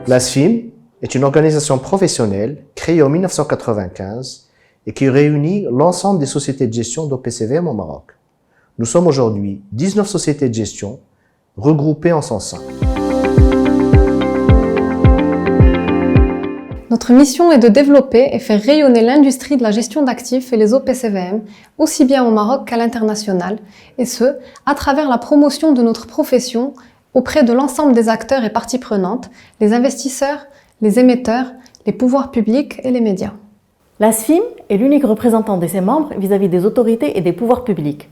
La SFIM est une organisation professionnelle créée en 1995 et qui réunit l'ensemble des sociétés de gestion d'OPCVM au Maroc. Nous sommes aujourd'hui 19 sociétés de gestion regroupées en son sein. Notre mission est de développer et faire rayonner l'industrie de la gestion d'actifs et les OPCVM, aussi bien au Maroc qu'à l'international, et ce, à travers la promotion de notre profession auprès de l'ensemble des acteurs et parties prenantes, les investisseurs, les émetteurs, les pouvoirs publics et les médias. La SFIM est l'unique représentant de ses membres vis-à-vis des autorités et des pouvoirs publics.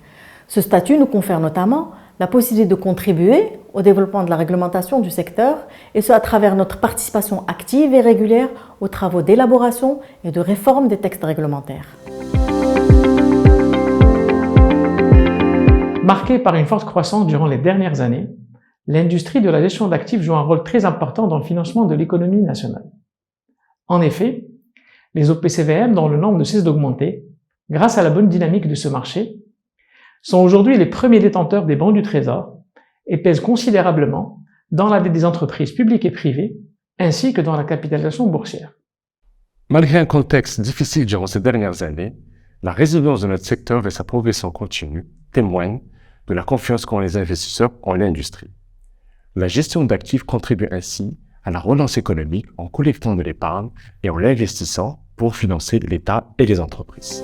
Ce statut nous confère notamment la possibilité de contribuer au développement de la réglementation du secteur, et ce à travers notre participation active et régulière aux travaux d'élaboration et de réforme des textes réglementaires. Marquée par une forte croissance durant les dernières années, l'industrie de la gestion d'actifs joue un rôle très important dans le financement de l'économie nationale. En effet, les OPCVM, dont le nombre ne cesse d'augmenter, grâce à la bonne dynamique de ce marché, sont aujourd'hui les premiers détenteurs des bons du Trésor et pèsent considérablement dans la dette des entreprises publiques et privées, ainsi que dans la capitalisation boursière. Malgré un contexte difficile durant ces dernières années, la résilience de notre secteur et sa progression continue témoignent de la confiance qu'ont les investisseurs en l'industrie. La gestion d'actifs contribue ainsi à la relance économique en collectant de l'épargne et en l'investissant pour financer l'État et les entreprises.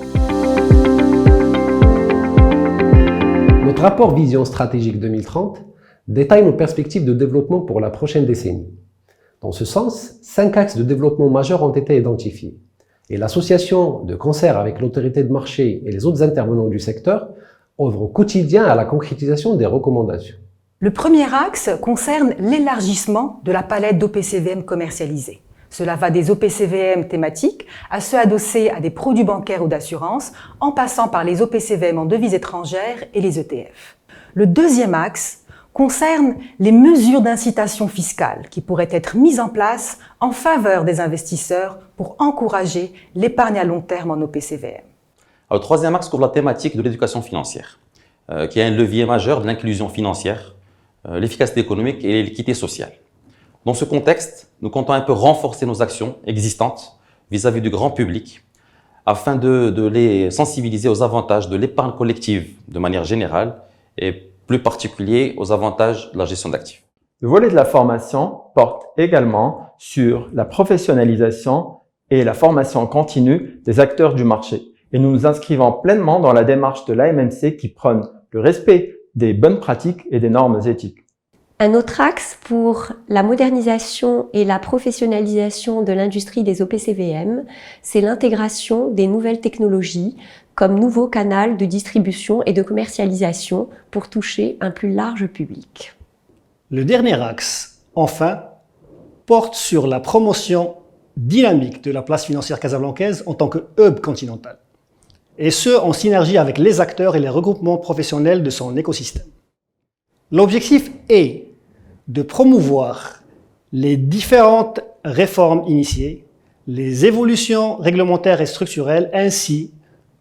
Notre rapport Vision stratégique 2030 détaille nos perspectives de développement pour la prochaine décennie. Dans ce sens, 5 axes de développement majeurs ont été identifiés. Et l'association, de concert avec l'autorité de marché et les autres intervenants du secteur, œuvre au quotidien à la concrétisation des recommandations. Le premier axe concerne l'élargissement de la palette d'OPCVM commercialisés. Cela va des OPCVM thématiques à ceux adossés à des produits bancaires ou d'assurance, en passant par les OPCVM en devises étrangères et les ETF. Le deuxième axe concerne les mesures d'incitation fiscale qui pourraient être mises en place en faveur des investisseurs pour encourager l'épargne à long terme en OPCVM. Le troisième axe couvre la thématique de l'éducation financière, qui est un levier majeur de l'inclusion financière, l'efficacité économique et l'équité sociale. Dans ce contexte, nous comptons un peu renforcer nos actions existantes vis-à-vis du grand public afin de les sensibiliser aux avantages de l'épargne collective de manière générale et plus particulier aux avantages de la gestion d'actifs. Le volet de la formation porte également sur la professionnalisation et la formation continue des acteurs du marché. Et nous nous inscrivons pleinement dans la démarche de l'AMMC qui prône le respect des bonnes pratiques et des normes éthiques. Un autre axe pour la modernisation et la professionnalisation de l'industrie des OPCVM, c'est l'intégration des nouvelles technologies comme nouveau canal de distribution et de commercialisation pour toucher un plus large public. Le dernier axe, enfin, porte sur la promotion dynamique de la place financière casablancaise en tant que hub continental, et ce en synergie avec les acteurs et les regroupements professionnels de son écosystème. L'objectif est de promouvoir les différentes réformes initiées, les évolutions réglementaires et structurelles, ainsi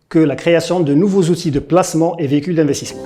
que la création de nouveaux outils de placement et véhicules d'investissement.